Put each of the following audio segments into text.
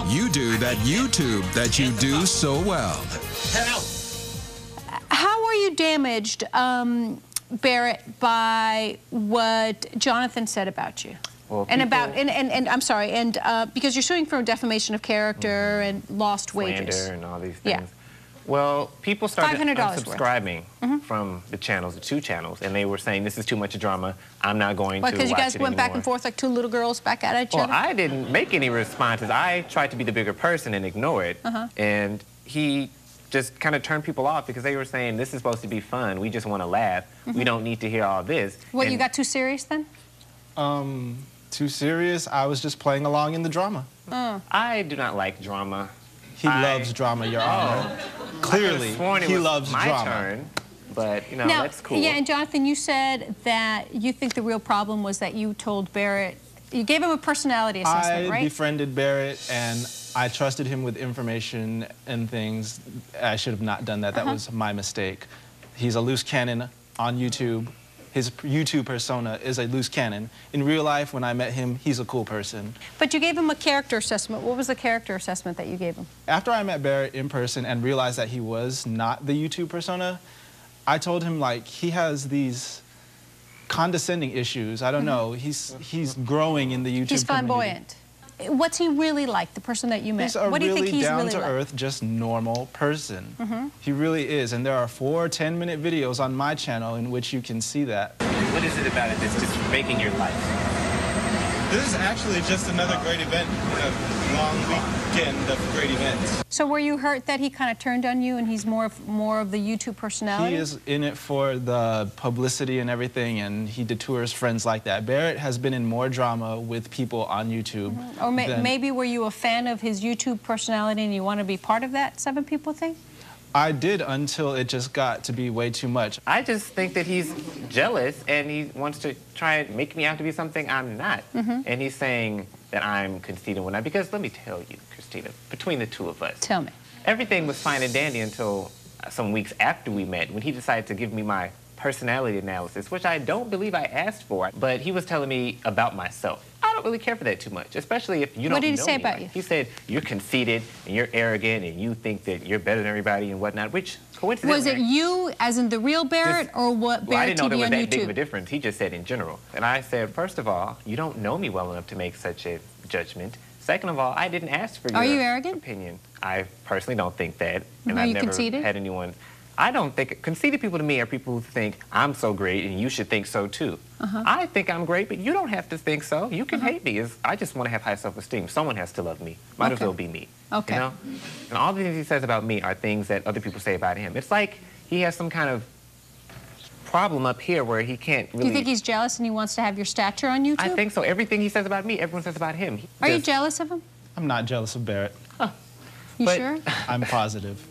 You do that YouTube that you do so well. How are you damaged, Barrett, by what Jonathan said about you? Well, and I'm sorry, because you're suing for defamation of character and lost wages. Slander and all these things. Yeah. Well, people started unsubscribing worth. from the channels, the 2 channels, and they were saying, this is too much drama, I'm not going to watch it because you guys went back anymore. and forth like 2 little girls back at each other? Well, I didn't make any responses. I tried to be the bigger person and ignore it. And he just kind of turned people off because they were saying, this is supposed to be fun. We just want to laugh. We don't need to hear all this. Well, you got too serious then? Too serious? I was just playing along in the drama. I do not like drama. He loves drama, Your Honor. Clearly, he loves drama. My turn, but, you know, now, that's cool. Yeah, and Jonathan, you said that you think the real problem was that you told Barrett, you gave him a personality assessment, right? I befriended Barrett, and I trusted him with information and things. I should have not done that. That was my mistake. He's a loose cannon on YouTube. His YouTube persona is a loose cannon. In real life, when I met him, he's a cool person. But you gave him a character assessment. What was the character assessment that you gave him? After I met Barrett in person and realized that he was not the YouTube persona, I told him, like, he has these condescending issues. I don't know. He's growing in the YouTube He's community. flamboyant. What's he really like, the person that you met? He's a what do you think he's really down-to-earth, just normal person. He really is, and there are 4 10-minute videos on my channel in which you can see that. What is it about it that's just making your life? This is actually just another great event, a long weekend of great events. So were you hurt that he kind of turned on you and he's more of the YouTube personality? He is in it for the publicity and everything, and he detours friends like that. Barrett has been in more drama with people on YouTube. Or maybe were you a fan of his YouTube personality and you want to be part of that 7 people thing? I did, until it just got to be way too much. I just think that he's jealous and he wants to try and make me out to be something I'm not. And he's saying that I'm conceited when because let me tell you, Christina, between the 2 of us. Tell me. Everything was fine and dandy until some weeks after we met, when he decided to give me my personality analysis, which I don't believe I asked for, but he was telling me about myself. I don't really care for that too much, especially if you don't know me. What did he say about you? He said, you're conceited and you're arrogant and you think that you're better than everybody and whatnot, which coincidentally... Was it you, as in the real Barrett, or what Barrett I didn't know there TV was on that YouTube? big of a difference. He just said in general. And I said, first of all, you don't know me well enough to make such a judgment. Second of all, I didn't ask for Are you your arrogant? opinion. I personally don't think that. And Are I've you never conceited? had anyone... I don't think... Conceited people to me are people who think I'm so great and you should think so too. I think I'm great, but you don't have to think so. You can hate me. I just want to have high self-esteem. Someone has to love me. Might as well be me. Okay. You know? And all the things he says about me are things that other people say about him. It's like he has some kind of problem up here where he can't really... Do you think he's jealous and he wants to have your stature on YouTube? I think so. Everything he says about me, everyone says about him. Are you jealous of him? I'm not jealous of Barrett. You sure? I'm positive.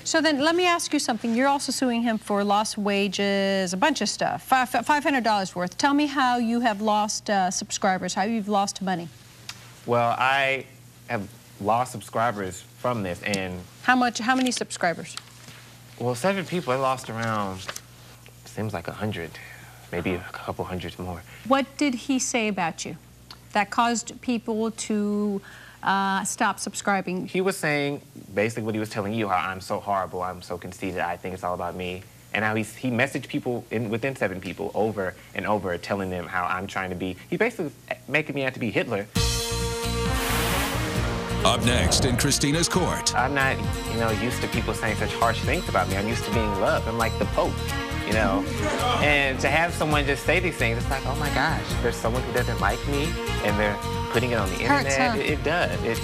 So then let me ask you something. You're also suing him for lost wages, a bunch of stuff, $500 worth. Tell me how you have lost subscribers, how you've lost money. Well, I have lost subscribers from this, and... How many subscribers? Well, 7 people. I lost around, seems like 100, maybe a couple hundred more. What did he say about you that caused people to stop subscribing? He was saying basically what he was telling you, how I'm so horrible, I'm so conceited, I think it's all about me. And how he messaged people within 7 people over and over, telling them how I'm trying to be. He basically making me out to be Hitler. Up next in Christina's court. I'm not, used to people saying such harsh things about me. I'm used to being loved. I'm like the Pope, And to have someone just say these things, it's like, oh my gosh, there's someone who doesn't like me, and they're putting it on the internet. Hurts, huh? It does. It's,